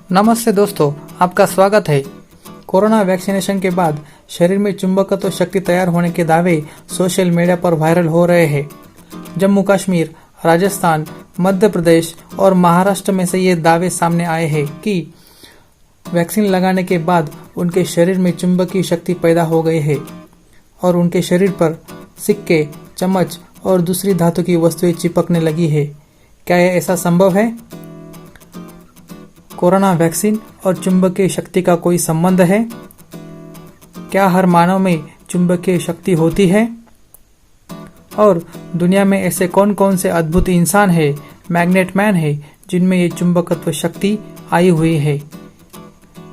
नमस्ते दोस्तों, आपका स्वागत है। कोरोना वैक्सीनेशन के बाद शरीर में चुंबकत्व शक्ति तैयार होने के दावे सोशल मीडिया पर वायरल हो रहे हैं। जम्मू कश्मीर, राजस्थान, मध्य प्रदेश और महाराष्ट्र में से ये दावे सामने आए हैं कि वैक्सीन लगाने के बाद उनके शरीर में चुंबकीय शक्ति पैदा हो गई है और उनके शरीर पर सिक्के, चम्मच और दूसरी धातु की वस्तुएं चिपकने लगी है। क्या यह ऐसा संभव है? कोरोना वैक्सीन और चुंबकीय शक्ति का कोई संबंध है? क्या हर मानव में चुंबकीय शक्ति होती है? और दुनिया में ऐसे कौन कौन से अद्भुत इंसान है, मैग्नेट मैन है, जिनमें ये चुंबकत्व शक्ति आई हुई है?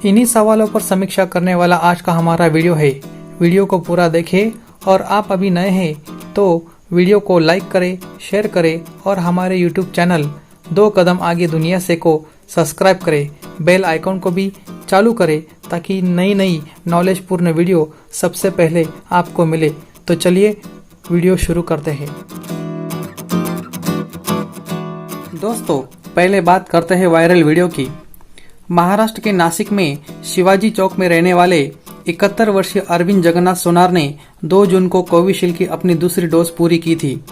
इन्हीं सवालों पर समीक्षा करने वाला आज का हमारा वीडियो है। वीडियो को पूरा देखें और आप अभी नए हैं तो वीडियो को लाइक करें, शेयर करें और हमारे यूट्यूब चैनल 2 कदम आगे दुनिया से को सब्सक्राइब करें। बेल आइकॉन को भी चालू करें ताकि नई नॉलेज पूर्ण वीडियो सबसे पहले आपको मिले। तो चलिए वीडियो शुरू करते हैं। दोस्तों, पहले बात करते हैं वायरल वीडियो की। महाराष्ट्र के नासिक में शिवाजी चौक में रहने वाले 71 वर्षीय अरविंद जगन्नाथ सोनार ने 2 जून को कोविशील्ड की अपनी दूसरी डोज पूरी की थी।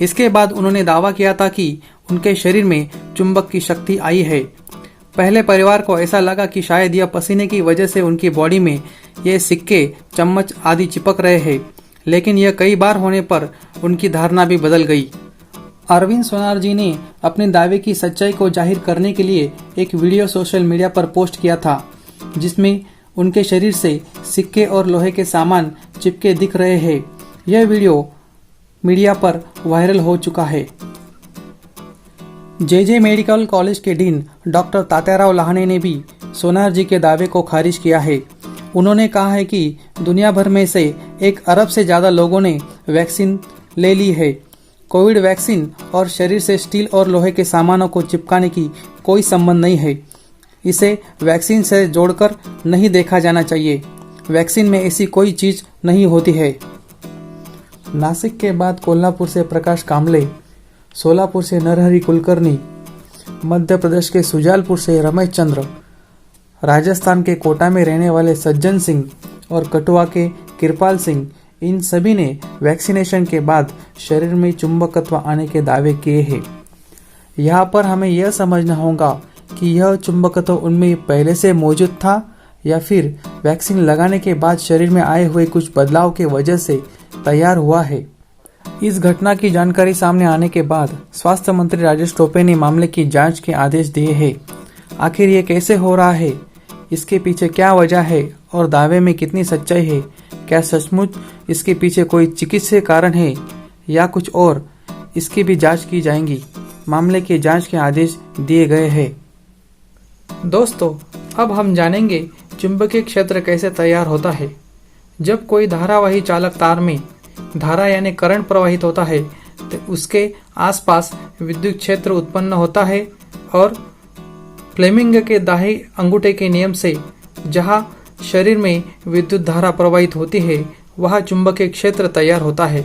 इसके बाद उन्होंने दावा किया था कि उनके शरीर में चुंबक की शक्ति आई है। पहले परिवार को ऐसा लगा कि शायद यह पसीने की वजह से उनकी बॉडी में ये सिक्के, चम्मच आदि चिपक रहे हैं, लेकिन यह कई बार होने पर उनकी धारणा भी बदल गई। अरविंद सोनार जी ने अपने दावे की सच्चाई को जाहिर करने के लिए एक वीडियो सोशल मीडिया पर पोस्ट किया था, जिसमें उनके शरीर से सिक्के और लोहे के सामान चिपके दिख रहे हैं। यह वीडियो मीडिया पर वायरल हो चुका है। जे मेडिकल कॉलेज के डीन डॉक्टर तात्याराव लहाने ने भी सोनार जी के दावे को खारिज किया है। उन्होंने कहा है कि दुनिया भर में से 1 अरब से ज्यादा लोगों ने वैक्सीन ले ली है। कोविड वैक्सीन और शरीर से स्टील और लोहे के सामानों को चिपकाने की कोई संबंध नहीं है। इसे वैक्सीन से जोड़कर नहीं देखा जाना चाहिए। वैक्सीन में ऐसी कोई चीज नहीं होती है। नासिक के बाद कोल्हापुर से प्रकाश कांबले, सोलापुर से नरहरि कुलकर्णी, मध्य प्रदेश के सुजालपुर से रमेश चंद्र, राजस्थान के कोटा में रहने वाले सज्जन सिंह और कठुआ के कृपाल सिंह, इन सभी ने वैक्सीनेशन के बाद शरीर में चुंबकत्व आने के दावे किए हैं। यहाँ पर हमें यह समझना होगा कि यह चुंबकत्व उनमें पहले से मौजूद था या फिर वैक्सीन लगाने के बाद शरीर में आए हुए कुछ बदलाव के वजह से तैयार हुआ है। इस घटना की जानकारी सामने आने के बाद स्वास्थ्य मंत्री राजेश टोपे ने मामले की जांच के आदेश दिए हैं। आखिर ये कैसे हो रहा है, इसके पीछे क्या वजह है और दावे में कितनी सच्चाई है? क्या सचमुच इसके पीछे कोई चिकित्सीय कारण है या कुछ और? इसकी भी जांच की जाएगी। मामले की जांच के आदेश दिए गए हैं। दोस्तों, अब हम जानेंगे चुंबकीय क्षेत्र कैसे तैयार होता है। जब कोई धारावाही चालक तार में धारा यानी करंट प्रवाहित होता है तो उसके आसपास विद्युत क्षेत्र उत्पन्न होता है और फ्लेमिंग के दाहिने अंगूठे के नियम से जहां शरीर में विद्युत धारा प्रवाहित होती है वहां चुंबकीय क्षेत्र तैयार होता है।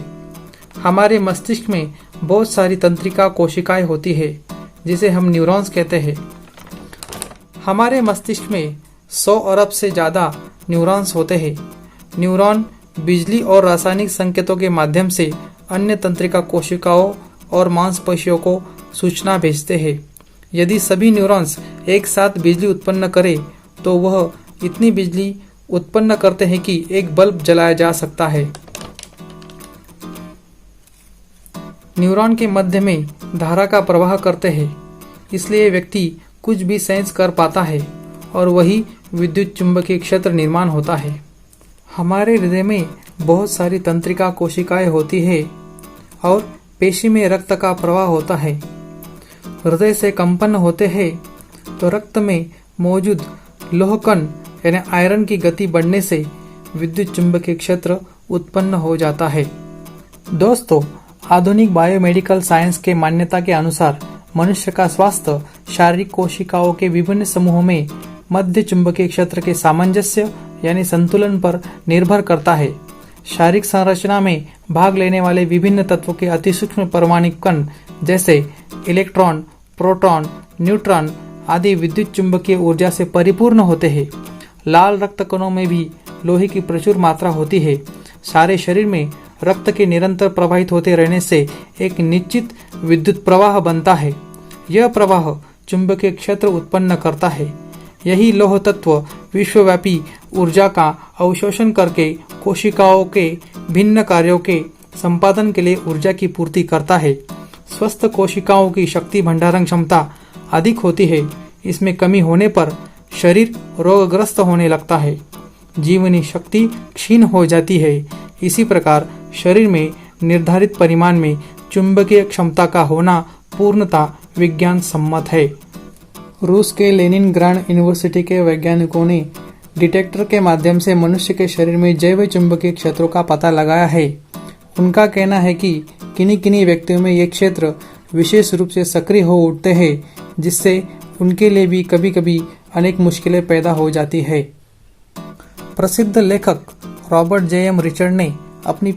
हमारे मस्तिष्क में बहुत सारी तंत्रिका कोशिकाएं होती है जिसे हम न्यूरॉन्स कहते हैं। हमारे मस्तिष्क में 100 अरब से ज्यादा न्यूरॉन्स होते हैं। न्यूरॉन बिजली और रासायनिक संकेतों के माध्यम से अन्य तंत्रिका कोशिकाओं और मांसपेशियों को सूचना भेजते हैं। यदि सभी न्यूरॉन्स एक साथ बिजली उत्पन्न करें तो वह इतनी बिजली उत्पन्न करते हैं कि एक बल्ब जलाया जा सकता है। न्यूरॉन के मध्य में धारा का प्रवाह करते हैं, इसलिए व्यक्ति कुछ भी सेंस कर पाता है और वही विद्युत चुंबकीय क्षेत्र निर्माण होता है। हमारे हृदय में बहुत सारी तंत्रिका कोशिकाएं होती है और पेशी में रक्त का प्रवाह होता है। हृदय से कंपन होते हैं तो रक्त में मौजूद लोहकण यानी आयरन की गति बढ़ने से विद्युत चुंबकीय क्षेत्र उत्पन्न हो जाता है। दोस्तों, आधुनिक बायोमेडिकल साइंस के मान्यता के अनुसार मनुष्य का स्वास्थ्य शारीरिक कोशिकाओं के विभिन्न समूहों में मध्य चुंबकीय क्षेत्र के सामंजस्य यानी संतुलन पर निर्भर करता है। शारीरिक संरचना में भाग लेने वाले विभिन्न तत्वों के अतिसूक्ष्म परमाणु कण जैसे इलेक्ट्रॉन, प्रोटॉन, न्यूट्रॉन आदि विद्युत चुंबकीय ऊर्जा से परिपूर्ण होते हैं। लाल रक्त कणों में भी लोहे की प्रचुर मात्रा होती है। सारे शरीर में रक्त के निरंतर प्रवाहित होते रहने से एक निश्चित विद्युत प्रवाह बनता है। यह प्रवाह चुंबकीय क्षेत्र उत्पन्न करता है। यही लौह तत्व विश्वव्यापी ऊर्जा का अवशोषण करके कोशिकाओं के भिन्न कार्यों के संपादन के लिए ऊर्जा की पूर्ति करता है। स्वस्थ कोशिकाओं की शक्ति भंडारण क्षमता अधिक होती है। इसमें कमी होने पर शरीर रोगग्रस्त होने लगता है, जीवनी शक्ति क्षीण हो जाती है। इसी प्रकार शरीर में निर्धारित परिमाण में चुंबकीय क्षमता का होना पूर्णतः विज्ञान सम्मत है। रूस के लेनिनग्राड यूनिवर्सिटी के वैज्ञानिकों ने डिटेक्टर के माध्यम से मनुष्य के शरीर में जैव चुंबकीय क्षेत्रों का पता लगाया है। उनका कहना है कि किन्हीं व्यक्तियों में ये क्षेत्र विशेष रूप से सक्रिय हो उठते हैं, जिससे उनके लिए भी कभी कभी अनेक मुश्किलें पैदा हो जाती है। प्रसिद्ध लेखक रॉबर्ट जे.एम. रिचर्ड ने अपनी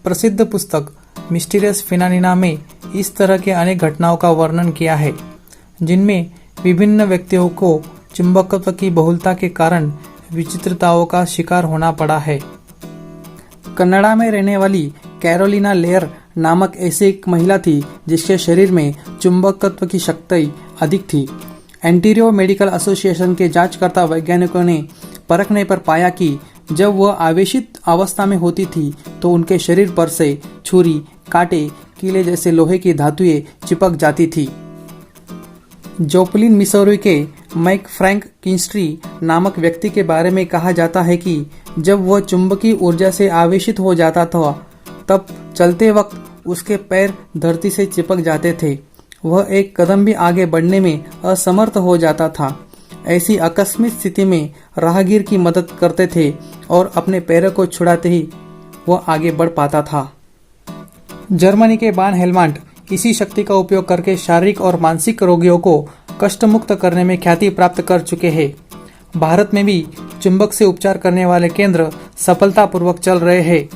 प्रसिद्ध पुस्तक मिस्टीरियस फिनोमेना में इस तरह के अनेक घटनाओं का वर्णन किया है, जिनमें विभिन्न व्यक्तियों को चुंबकत्व की बहुलता के कारण विचित्रताओं का शिकार होना पड़ा है। कनाडा में रहने वाली कैरोलिना लेयर नामक ऐसी एक महिला थी जिसके शरीर में चुंबकत्व की शक्ति अधिक थी। एंटीरियो मेडिकल एसोसिएशन के जांचकर्ता वैज्ञानिकों ने परखने पर पाया कि जब वह आवेशित अवस्था में होती थी तो उनके शरीर पर से छुरी, कांटे, कीले जैसे लोहे की धातुएं चिपक जाती थी। जोप्लिन मिसौरी के मैक फ्रैंक किंस्ट्री नामक व्यक्ति के बारे में कहा जाता है कि जब वह चुंबकीय ऊर्जा से आवेशित हो जाता था तब चलते वक्त उसके पैर धरती से चिपक जाते थे। वह एक कदम भी आगे बढ़ने में असमर्थ हो जाता था। ऐसी आकस्मिक स्थिति में राहगीर की मदद करते थे और अपने पैरों को छुड़ाते ही वह आगे बढ़ पाता था। जर्मनी के बान हेलमांट इसी शक्ति का उपयोग करके शारीरिक और मानसिक रोगियों को कष्ट मुक्त करने में ख्याति प्राप्त कर चुके हैं। भारत में भी चुंबक से उपचार करने वाले केंद्र सफलतापूर्वक चल रहे हैं।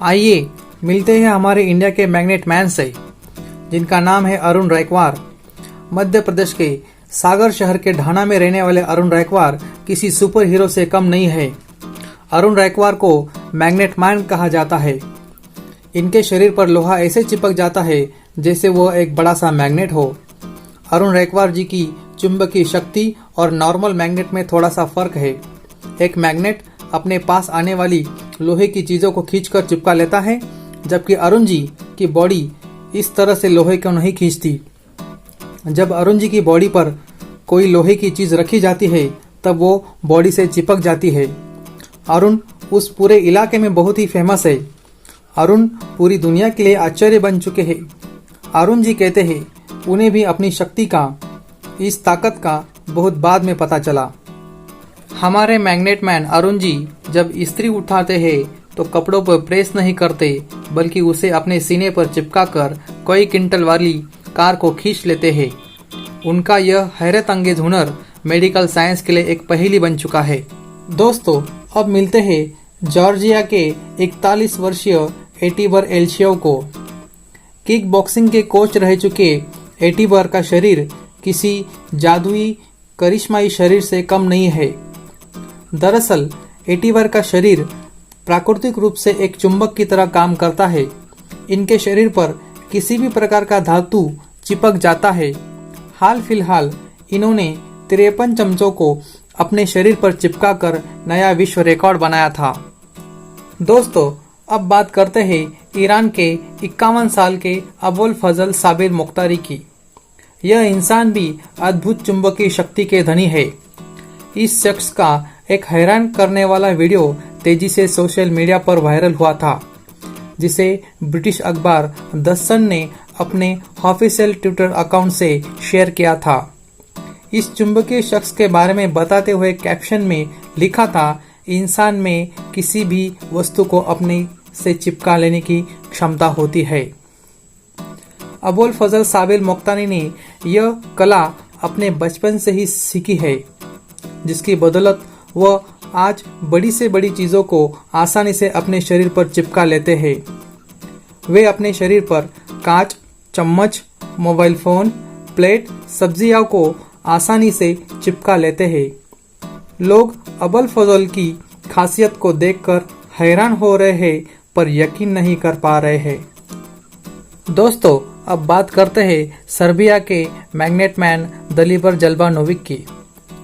आइए मिलते हैं हमारे इंडिया के मैग्नेट मैन से, जिनका नाम है अरुण रायकवार। मध्य प्रदेश के सागर शहर के ढाना में रहने वाले अरुण रायकवार किसी सुपर हीरो से कम नहीं है। अरुण रायकवार को मैग्नेट मैन कहा जाता है। इनके शरीर पर लोहा ऐसे चिपक जाता है जैसे वह एक बड़ा सा मैग्नेट हो। अरुण रायकवार जी की चुंबकीय शक्ति और नॉर्मल मैग्नेट में थोड़ा सा फर्क है। एक मैग्नेट अपने पास आने वाली लोहे की चीजों को खींचकर चिपका लेता है, जबकि अरुण जी की बॉडी इस तरह से लोहे को नहीं खींचती। जब अरुण जी की बॉडी पर कोई लोहे की चीज रखी जाती है तब वो बॉडी से चिपक जाती है। अरुण उस पूरे इलाके में बहुत ही फेमस है। अरुण पूरी दुनिया के लिए आश्चर्य बन चुके हैं। अरुण जी कहते हैं उन्हें भी अपनी शक्ति का, इस ताकत का बहुत बाद में पता चला। हमारे मैग्नेट मैन अरुण जी जब इस्त्री उठाते हैं तो कपड़ों पर प्रेस नहीं करते, बल्कि उसे अपने सीने पर चिपका कर कई क्विंटल वाली कार को खींच लेते हैं। उनका यह हैरत अंगेज हुनर मेडिकल साइंस के लिए एक पहेली बन चुका है। दोस्तों, अब मिलते हैं जॉर्जिया के 41 वर्षीय एटिबर एल्शियोव को। किक बॉक्सिंग के कोच रह चुके एटिबर का शरीर किसी जादुई करिश्माई शरीर से कम नहीं है। दरअसल एटिबर का शरीर प्राकृतिक रूप से एक चुंबक की तरह काम करता है। इनके शरीर पर किसी भी प्रकार का धातु चिपक जाता है। हाल फिलहाल इन्होंने 53 चमचों को अपने शरीर पर चिपका कर नया विश्व रिकॉर्ड बनाया था। दोस्तों, अब बात करते हैं ईरान के 51 साल के अबुल फजल साबिर मुख्तारी की। यह इंसान भी अद्भुत चुंबकीय शक्ति के धनी है। इस शख्स का एक हैरान करने वाला वीडियो तेजी से सोशल मीडिया पर वायरल हुआ था, जिसे ब्रिटिश अखबार द सन ने अपने ऑफिशियल ट्विटर अकाउंट से शेयर किया था। इस चुंबकीय शख्स के बारे में बताते हुए कैप्शन में लिखा था, इंसान में किसी भी वस्तु को अपने से चिपका लेने की क्षमता होती है। अबुल फजल साबिर मुख्तारी ने यह कला अपने बचपन से ही सीखी है, जिसकी बदौलत वह आज बड़ी से बड़ी चीजों को आसानी से अपने शरीर पर चिपका लेते हैं। वे अपने शरीर पर कांच, चम्मच, मोबाइल फोन, प्लेट, सब्जियों को आसानी से चिपका लेते हैं। लोग अबल फजल की खासियत को देखकर हैरान हो रहे हैं, पर यकीन नहीं कर पा रहे हैं। दोस्तों, अब बात करते हैं सर्बिया के मैग्नेट मैन दलिबर जल्बानोविक की,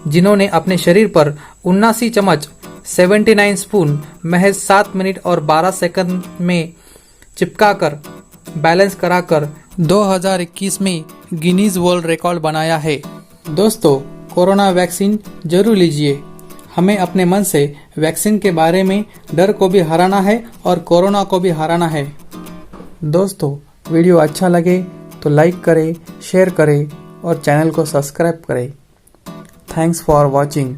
जिन्होंने अपने शरीर पर 79 चम्मच 79 स्पून महज 7 मिनट और 12 सेकंड में चिपकाकर बैलेंस कराकर 2021 में गिनीज वर्ल्ड रिकॉर्ड बनाया है। दोस्तों, कोरोना वैक्सीन जरूर लीजिए। हमें अपने मन से वैक्सीन के बारे में डर को भी हराना है और कोरोना को भी हराना है। दोस्तों, वीडियो अच्छा लगे तो लाइक करें, शेयर करें और चैनल को सब्सक्राइब करें। Thanks for watching.